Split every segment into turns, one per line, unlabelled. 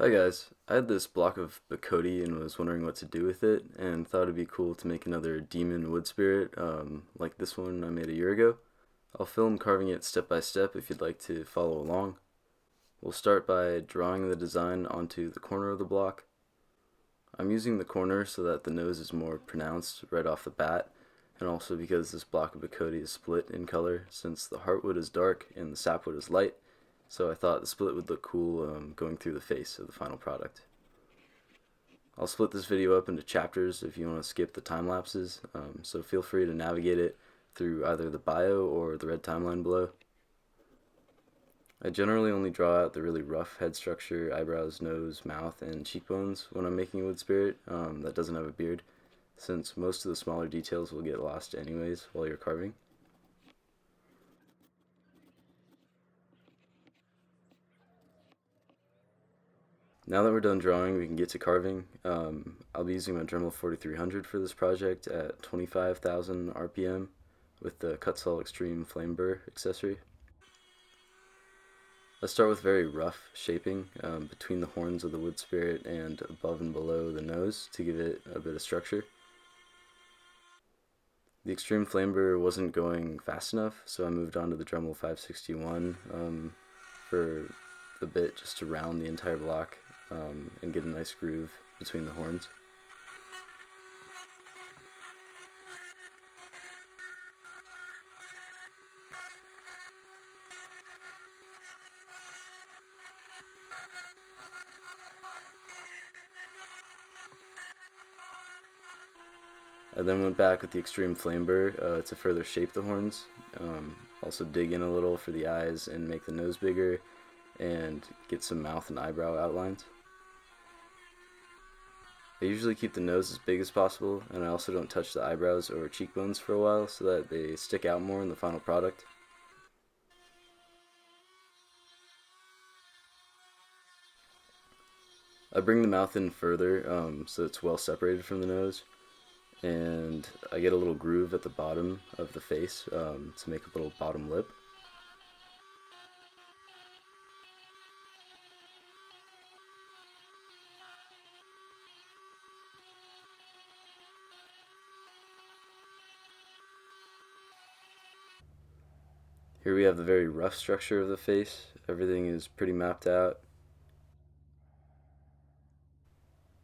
Hi guys, I had this block of Bacote and was wondering what to do with it, and thought it'd be cool to make another demon wood spirit like this one I made a year ago. I'll film carving it step by step if you'd like to follow along. We'll start by drawing the design onto the corner of the block. I'm using the corner so that the nose is more pronounced right off the bat, and also because this block of Bacote is split in color since the heartwood is dark and the sapwood is light. So I thought the split would look cool going through the face of the final product. I'll split this video up into chapters if you want to skip the time lapses, so feel free to navigate it through either the bio or the red timeline below. I generally only draw out the really rough head structure, eyebrows, nose, mouth, and cheekbones when I'm making a wood spirit that doesn't have a beard, since most of the smaller details will get lost anyways while you're carving. Now that we're done drawing, we can get to carving. I'll be using my Dremel 4300 for this project at 25,000 RPM with the Kutzall Extreme Flame Burr accessory. Let's start with very rough shaping between the horns of the wood spirit and above and below the nose to give it a bit of structure. The Extreme Flame Burr wasn't going fast enough, so I moved on to the Dremel 561 for a bit just to round the entire block and get a nice groove between the horns. I then went back with the Extreme Flame Burr to further shape the horns, also dig in a little for the eyes and make the nose bigger and get some mouth and eyebrow outlines. I usually keep the nose as big as possible, and I also don't touch the eyebrows or cheekbones for a while so that they stick out more in the final product. I bring the mouth in further so it's well separated from the nose, and I get a little groove at the bottom of the face to make a little bottom lip. Here we have the very rough structure of the face. Everything is pretty mapped out.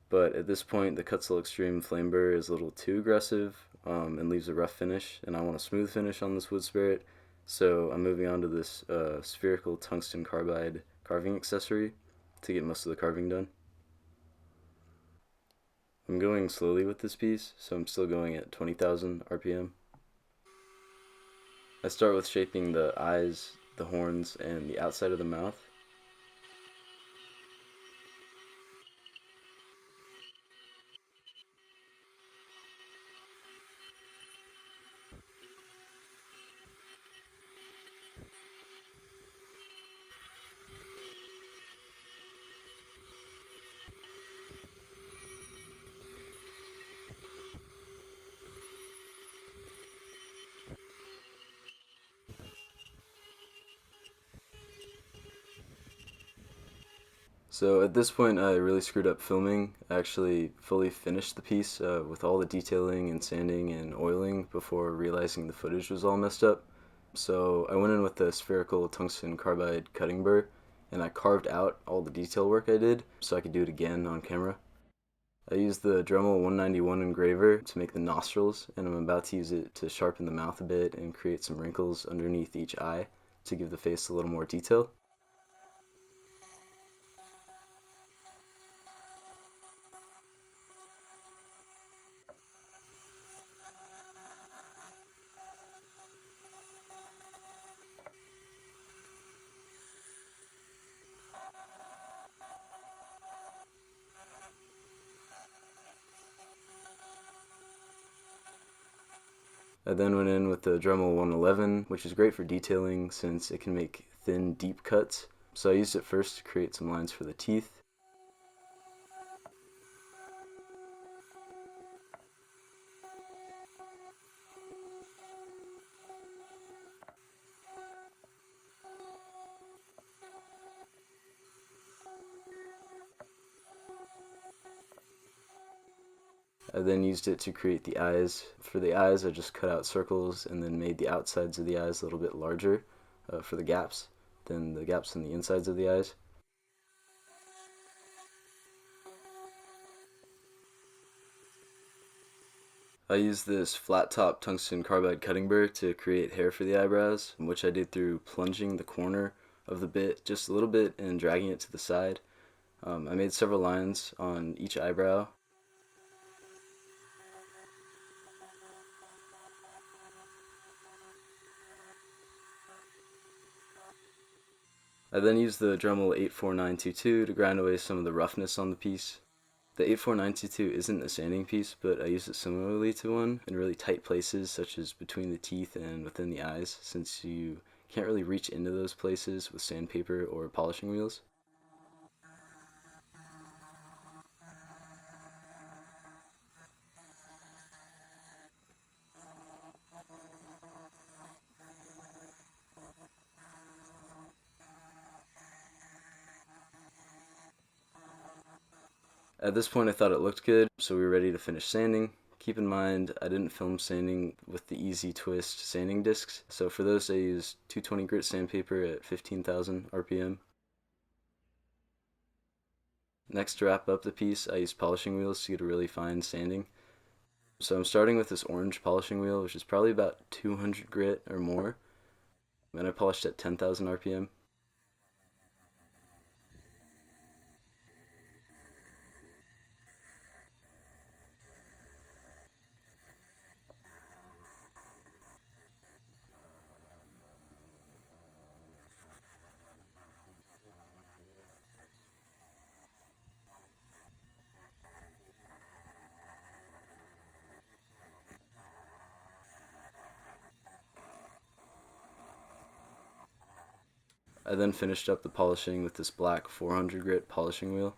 But at this point, the Kutzall Extreme Flame Burr is a little too aggressive and leaves a rough finish, and I want a smooth finish on this wood spirit, so I'm moving on to this spherical tungsten carbide carving accessory to get most of the carving done. I'm going slowly with this piece, so I'm still going at 20,000 RPM. I start with shaping the eyes, the horns, and the outside of the mouth. So at this point I really screwed up filming. I actually fully finished the piece with all the detailing and sanding and oiling before realizing the footage was all messed up. So I went in with the spherical tungsten carbide cutting burr and I carved out all the detail work I did so I could do it again on camera. I used the Dremel 191 engraver to make the nostrils, and I'm about to use it to sharpen the mouth a bit and create some wrinkles underneath each eye to give the face a little more detail. I then went in with the Dremel 111, which is great for detailing since it can make thin, deep cuts. So I used it first to create some lines for the teeth. I then used it to create the eyes. For the eyes, I just cut out circles and then made the outsides of the eyes a little bit larger for the gaps than the gaps in the insides of the eyes. I used this flat top tungsten carbide cutting burr to create hair for the eyebrows, which I did through plunging the corner of the bit just a little bit and dragging it to the side. I made several lines on each eyebrow. I then used the Dremel 84922 to grind away some of the roughness on the piece. The 84922 isn't a sanding piece, but I use it similarly to one in really tight places, such as between the teeth and within the eyes, since you can't really reach into those places with sandpaper or polishing wheels. At this point I thought it looked good, so we were ready to finish sanding. Keep in mind, I didn't film sanding with the Easy Twist sanding discs, so for those I used 220 grit sandpaper at 15,000 RPM. Next, to wrap up the piece, I used polishing wheels to get a really fine sanding. So I'm starting with this orange polishing wheel, which is probably about 200 grit or more, and I polished at 10,000 RPM. I then finished up the polishing with this black 400 grit polishing wheel.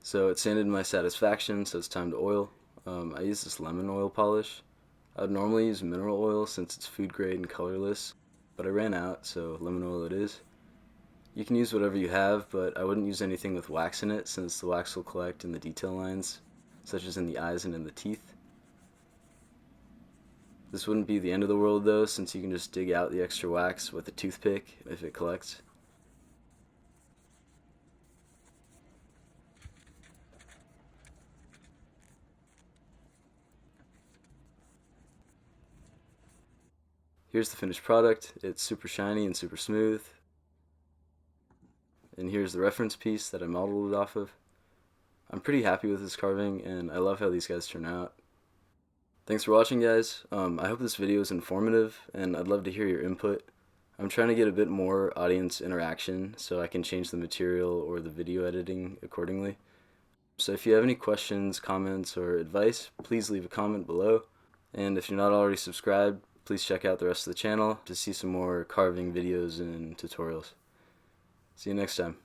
So it sanded my satisfaction, so it's time to oil. I use this lemon oil polish. I would normally use mineral oil since it's food grade and colorless, but I ran out, so lemon oil it is. You can use whatever you have, but I wouldn't use anything with wax in it since the wax will collect in the detail lines, such as in the eyes and in the teeth. This wouldn't be the end of the world though, since you can just dig out the extra wax with a toothpick if it collects. Here's the finished product. It's super shiny and super smooth. And here's the reference piece that I modeled it off of. I'm pretty happy with this carving, and I love how these guys turn out. Thanks for watching, guys. I hope this video is informative, and I'd love to hear your input. I'm trying to get a bit more audience interaction so I can change the material or the video editing accordingly. So if you have any questions, comments, or advice, please leave a comment below. And if you're not already subscribed, please check out the rest of the channel to see some more carving videos and tutorials. See you next time.